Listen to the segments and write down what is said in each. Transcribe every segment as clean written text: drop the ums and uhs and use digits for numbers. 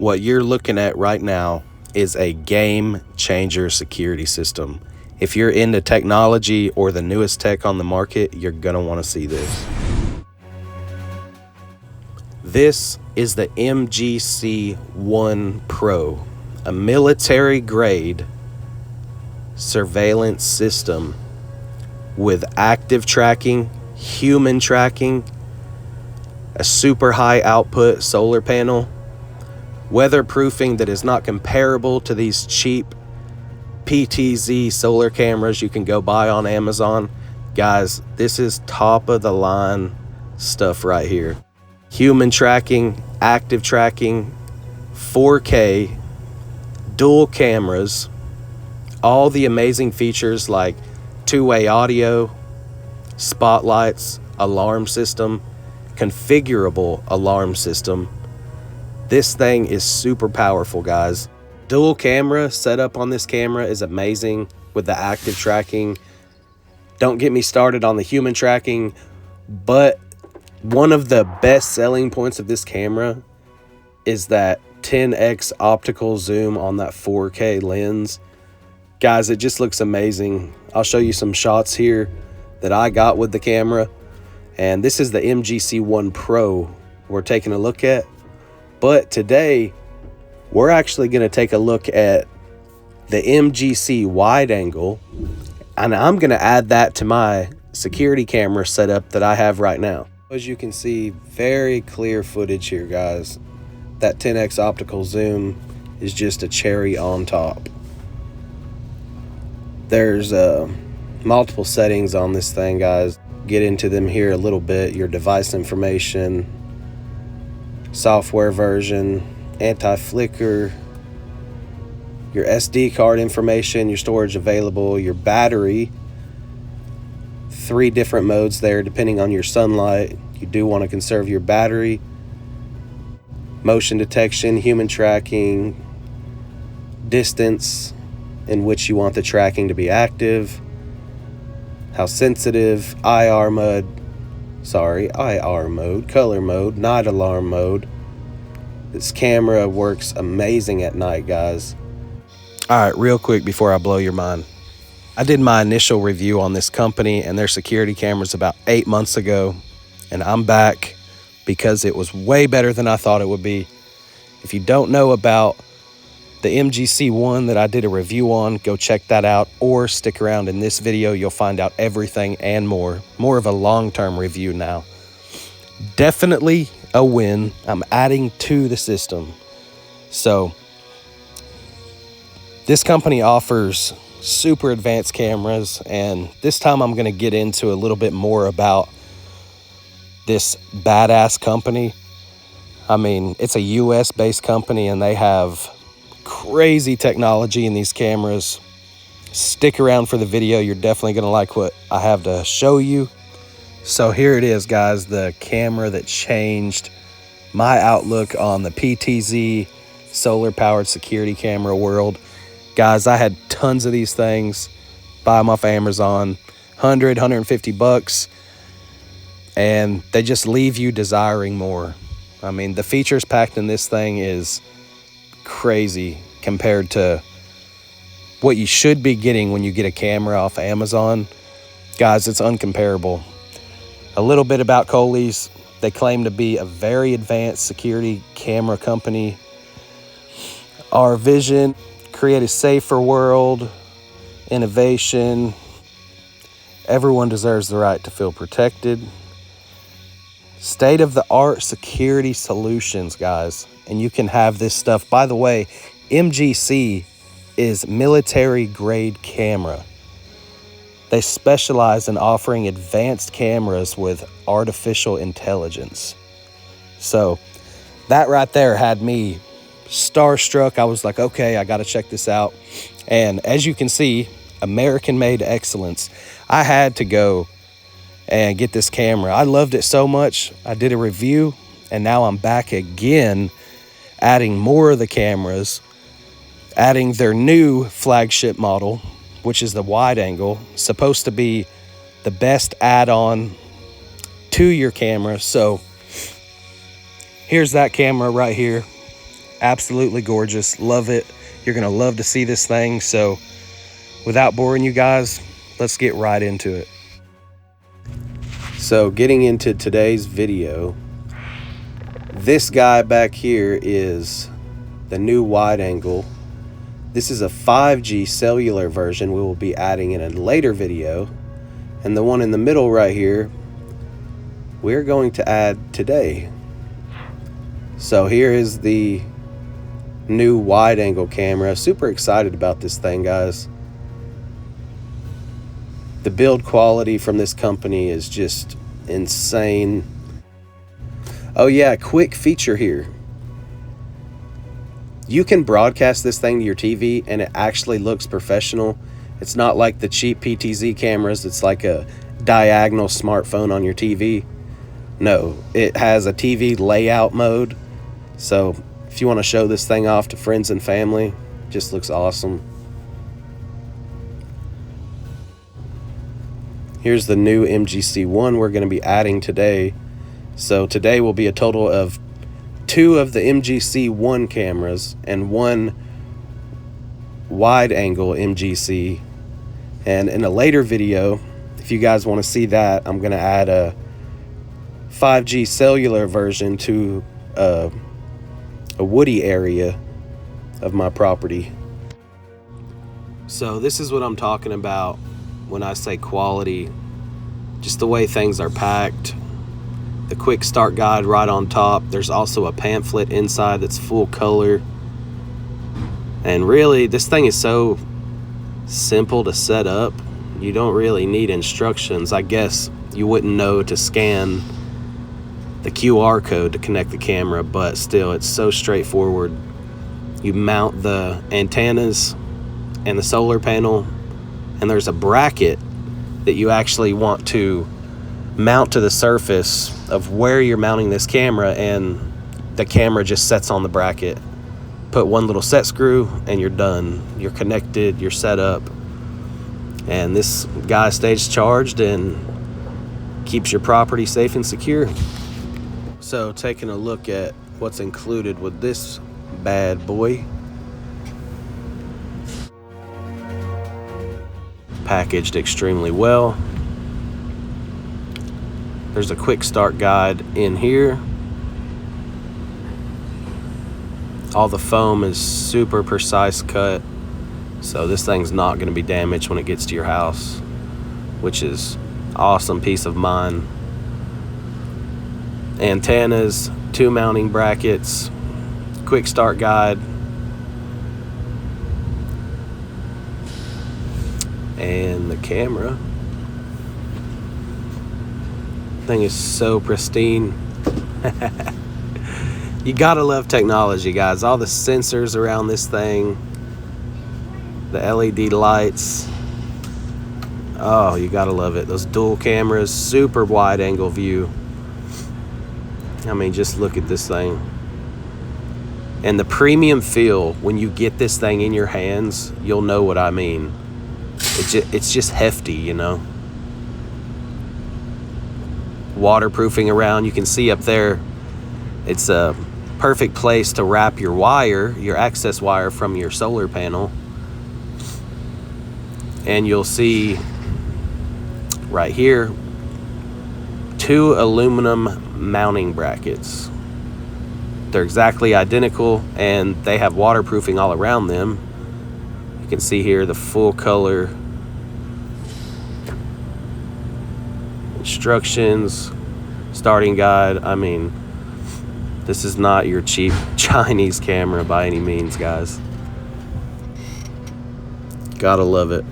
What you're looking at right now is a game changer security system. If you're into technology or the newest tech on the market, you're gonna want to see this. This is the MGC1 Pro, a military grade surveillance system with active tracking, human tracking, a super high output solar panel, weatherproofing that is not comparable to these cheap PTZ solar cameras you can go buy on Amazon. Guys, this is top of the line stuff right here. Human tracking, active tracking, 4K, dual cameras, all the amazing features like two-way audio, spotlights, alarm system, configurable alarm system. This thing is super powerful, guys. Dual camera setup on this camera is amazing with the active tracking. Don't get me started on the human tracking, but one of the best selling points of this camera is that 10x optical zoom on that 4K lens. Guys, it just looks amazing. I'll show you some shots here that I got with the camera. And this is the MGC1 Pro we're taking a look at. But today, we're actually going to take a look at the MGC wide angle, and I'm going to add that to my security camera setup that I have right now. As you can see, very clear footage here, guys. That 10x optical zoom is just a cherry on top. There's multiple settings on this thing, guys. Get into them here a little bit. Your device information, software version, anti-flicker, your SD card information, your storage available, your battery, 3 different modes there depending on your sunlight. You do want to conserve your battery, motion detection, human tracking, distance in which you want the tracking to be active, how sensitive, IR mode, color mode, night alarm mode. This camera works amazing at night, guys. All right, real quick before I blow your mind. I did my initial review on this company and their security cameras about 8 months ago, and I'm back because it was way better than I thought it would be. If you don't know about the MGC1 that I did a review on, go check that out, or stick around in this video. You'll find out everything and more of a long-term review now. Definitely a win. I'm adding to the system. So this company offers super advanced cameras, and this time I'm going to get into a little bit more about this badass company. I mean, it's a US based company and they have crazy technology in these cameras. Stick around for the video. You're definitely going to like what I have to show you. So here it is, guys, the camera that changed my outlook on the PTZ solar powered security camera world. Guys, I had tons of these things, buy them off Amazon, 150 bucks, and they just leave you desiring more. I mean, the features packed in this thing is crazy compared to what you should be getting when you get a camera off Amazon. Guys, it's uncomparable. A little bit about Coley's. They claim to be a very advanced security camera company. Our vision, create a safer world, innovation. Everyone deserves the right to feel protected. State-of-the-art security solutions, guys. And you can have this stuff. By the way, MGC is military-grade camera. They specialize in offering advanced cameras with artificial intelligence. So that right there had me starstruck. I was like, okay, I got to check this out. And as you can see, American-made excellence. I had to go and get this camera. I loved it so much. I did a review, and now I'm back again, adding more of the cameras, adding their new flagship model, which is the wide angle, supposed to be the best add-on to your camera. So here's that camera right here. Absolutely gorgeous. Love it. You're going to love to see this thing. So without boring you guys, let's get right into it. So getting into today's video, this guy back here is the new wide angle. This is a 5G cellular version we will be adding in a later video. And the one in the middle right here, we're going to add today. So here is the new wide angle camera. Super excited about this thing, guys. The build quality from this company is just insane. Oh yeah, quick feature here. You can broadcast this thing to your TV and it actually looks professional. It's not like the cheap PTZ cameras. It's like a diagonal smartphone on your TV. No, it has a TV layout mode. So if you want to show this thing off to friends and family, it just looks awesome. Here's the new MGC1 we're going to be adding today. So today will be a total of 2 of the MGC1 cameras and 1 wide angle MGC. And in a later video, if you guys want to see that, I'm going to add a 5G cellular version to a woody area of my property. So this is what I'm talking about when I say quality. Just the way things are packed. The quick start guide right on top. There's also a pamphlet inside that's full color. And really, this thing is so simple to set up. You don't really need instructions. I guess you wouldn't know to scan the QR code to connect the camera, but still, it's so straightforward. You mount the antennas and the solar panel, and there's a bracket that you actually want to mount to the surface of where you're mounting this camera, and the camera just sets on the bracket. Put one little set screw and you're done. You're connected, you're set up, and this guy stays charged and keeps your property safe and secure. So taking a look at what's included with this bad boy. Packaged extremely well. There's a quick start guide in here. All the foam is super precise cut, so this thing's not going to be damaged when it gets to your house, which is awesome peace of mind. Antennas, 2 mounting brackets, quick start guide, and the camera. Thing is so pristine. You gotta love technology, guys. All the sensors around this thing, the LED lights. Oh, you gotta love it. Those dual cameras, super wide angle view. I mean, just look at this thing. And the premium feel when you get this thing in your hands, you'll know what I mean. It's just hefty, you know. Waterproofing around. You can see up there, it's a perfect place to wrap your wire, your access wire from your solar panel. And you'll see right here 2 aluminum mounting brackets. They're exactly identical and they have waterproofing all around them. You can see here the full color instructions, starting guide. I mean, this is not your cheap Chinese camera by any means, guys. Gotta love it.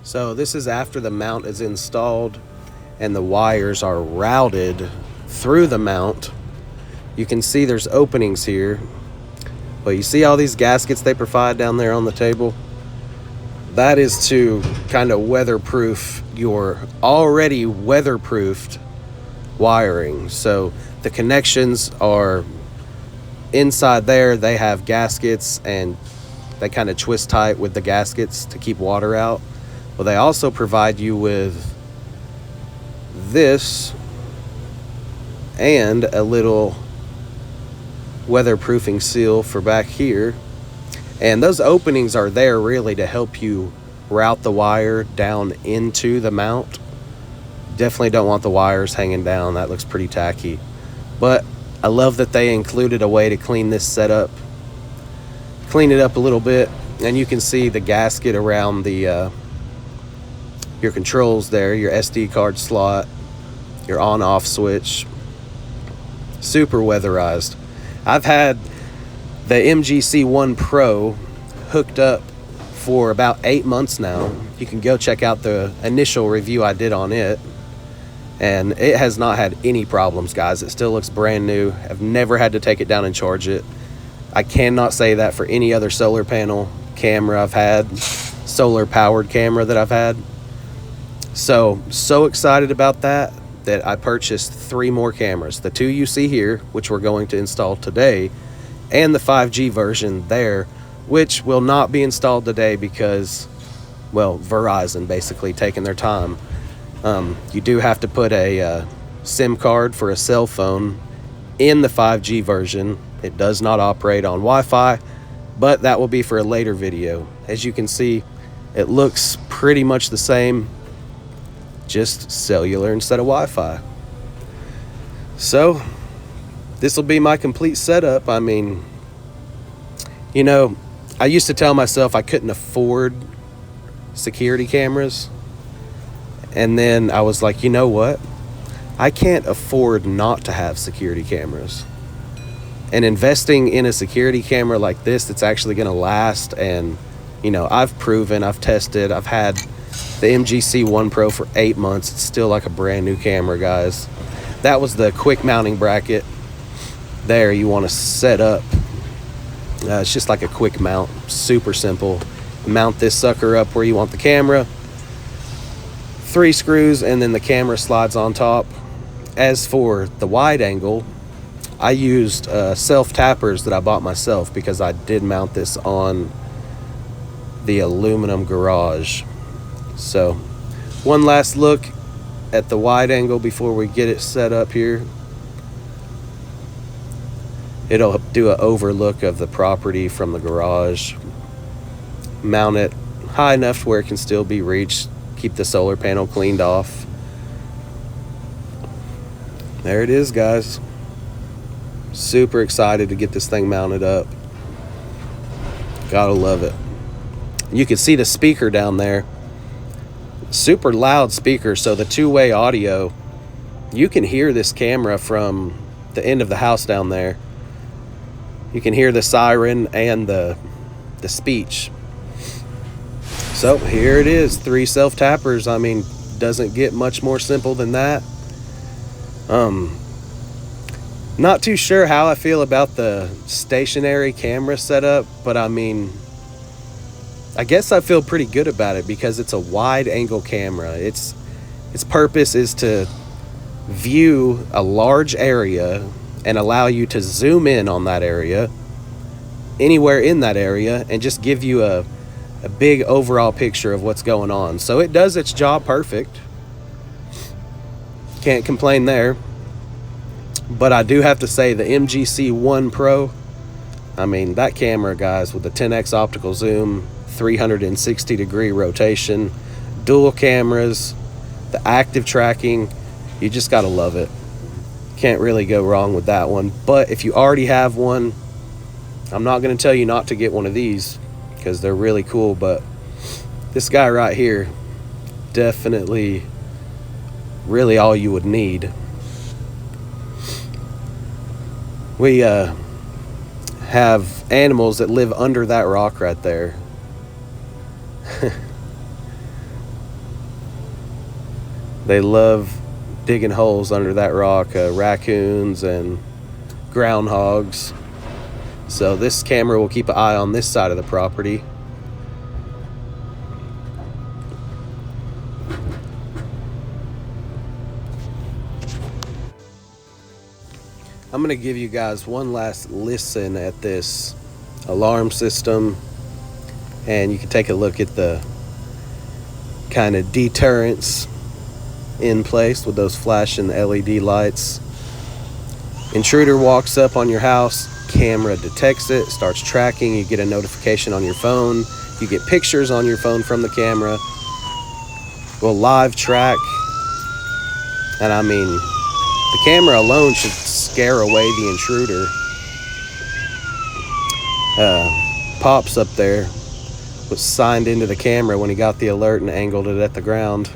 So this is after the mount is installed and the wires are routed through the mount. You can see there's openings here, but you see all these gaskets they provide down there on the table? That is to kind of weatherproof your already weatherproofed wiring. So the connections are inside there. They have gaskets and they kind of twist tight with the gaskets to keep water out. Well, they also provide you with this and a little weatherproofing seal for back here. And those openings are there really to help you route the wire down into the mount. Definitely don't want the wires hanging down. That looks pretty tacky. But I love that they included a way to clean this setup. Clean it up a little bit. And you can see the gasket around the your controls there, your SD card slot, your on-off switch. Super weatherized. I've had the MGC1 Pro hooked up for about 8 months now. You can go check out the initial review I did on it. And it has not had any problems, guys. It still looks brand new. I've never had to take it down and charge it. I cannot say that for any other solar panel camera I've had, solar powered camera that I've had. So excited about that I purchased 3 more cameras. The 2 you see here, which we're going to install today, and the 5G version there, which will not be installed today because, well, Verizon basically taking their time. You do have to put a SIM card for a cell phone in the 5G version. It does not operate on Wi-Fi, but that will be for a later video. As you can see, it looks pretty much the same, just cellular instead of Wi-Fi. So this will be my complete setup. I mean, you know, I used to tell myself I couldn't afford security cameras. And then I was like, you know what? I can't afford not to have security cameras. And investing in a security camera like this that's actually going to last, and, you know, I've proven, I've tested, I've had the MGC1 Pro for 8 months. It's still like a brand new camera, guys. That was the quick mounting bracket. There, you want to set up. It's just like a quick mount, super simple. Mount this sucker up where you want the camera. 3 screws, and then the camera slides on top. As for the wide angle, I used self tappers that I bought myself because I did mount this on the aluminum garage. So one last look at the wide angle before we get it set up here. It'll do an overlook of the property from the garage. Mount it high enough where it can still be reached. Keep the solar panel cleaned off. There it is, guys. Super excited to get this thing mounted up. Gotta love it. You can see the speaker down there. Super loud speaker, so the 2-way audio, you can hear this camera from the end of the house down there. You can hear the siren and the speech. So here it is, 3 self tappers. I mean, doesn't get much more simple than that. Not too sure how I feel about the stationary camera setup, but I mean, I guess I feel pretty good about it because it's a wide angle camera. Its purpose is to view a large area and allow you to zoom in on that area, anywhere in that area, and just give you a big overall picture of what's going on. So it does its job perfect. Can't complain there. But I do have to say the MGC1 Pro, I mean, that camera, guys, with the 10x optical zoom, 360-degree rotation, dual cameras, the active tracking, you just gotta love it. Can't really go wrong with that one. But if you already have one, I'm not gonna tell you not to get one of these because they're really cool, but this guy right here, definitely really all you would need. We have animals that live under that rock right there. They love digging holes under that rock, raccoons and groundhogs. So this camera will keep an eye on this side of the property. I'm going to give you guys one last listen at this alarm system, and you can take a look at the kind of deterrents in place with those flashing LED lights. Intruder walks up on your house, camera detects it, starts tracking. You get a notification on your phone. You get pictures on your phone from the camera. Will live track. And I mean, the camera alone should scare away the intruder. Pops up there was signed into the camera when he got the alert and angled it at the ground.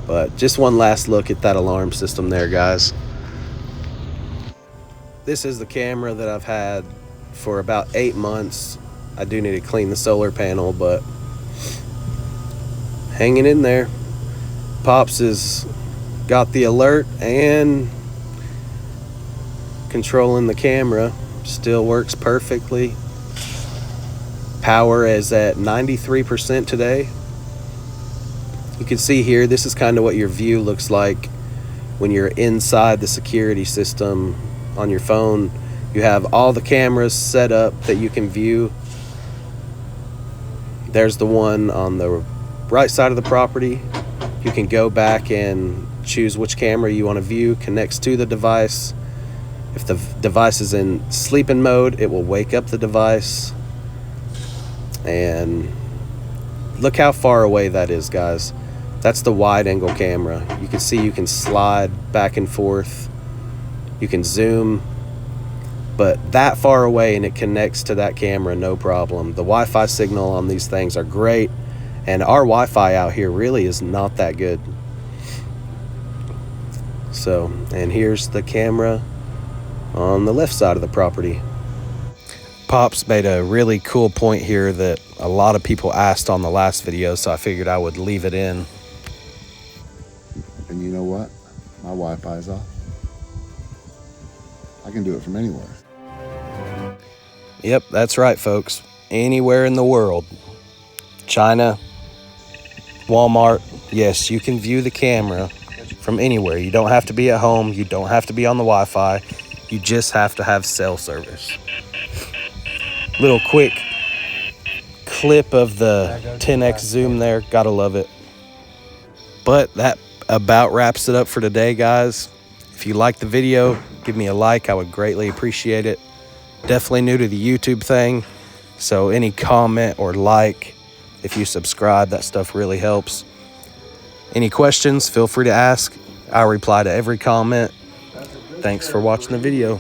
But just one last look at that alarm system there, guys. This is the camera that I've had for about 8 months. I do need to clean the solar panel, but hanging in there. Pops has got the alert and controlling the camera. Still works perfectly. Power is at 93% today. You can see here, this is kind of what your view looks like when you're inside the security system on your phone. You have all the cameras set up that you can view. There's the one on the right side of the property. You can go back and choose which camera you want to view, connects to the device. If the device is in sleeping mode, it will wake up the device. And look how far away that is, guys. That's the wide angle camera. You can see you can slide back and forth. You can zoom, but that far away and it connects to that camera, no problem. The Wi-Fi signal on these things are great, and our Wi-Fi out here really is not that good. So, and here's the camera on the left side of the property. Pops made a really cool point here that a lot of people asked on the last video, so I figured I would leave it in. And you know what? My Wi-Fi is off. I can do it from anywhere. Yep, that's right, folks. Anywhere in the world. China, Walmart, yes, you can view the camera from anywhere. You don't have to be at home. You don't have to be on the Wi-Fi. You just have to have cell service. Little quick clip of the 10x zoom there. Gotta love it. But that about wraps it up for today, guys. If you like the video, give me a like. I would greatly appreciate it. Definitely new to the YouTube thing, so any comment or like, if you subscribe, that stuff really helps. Any questions, feel free to ask. I'll reply to every comment. Thanks for watching the video.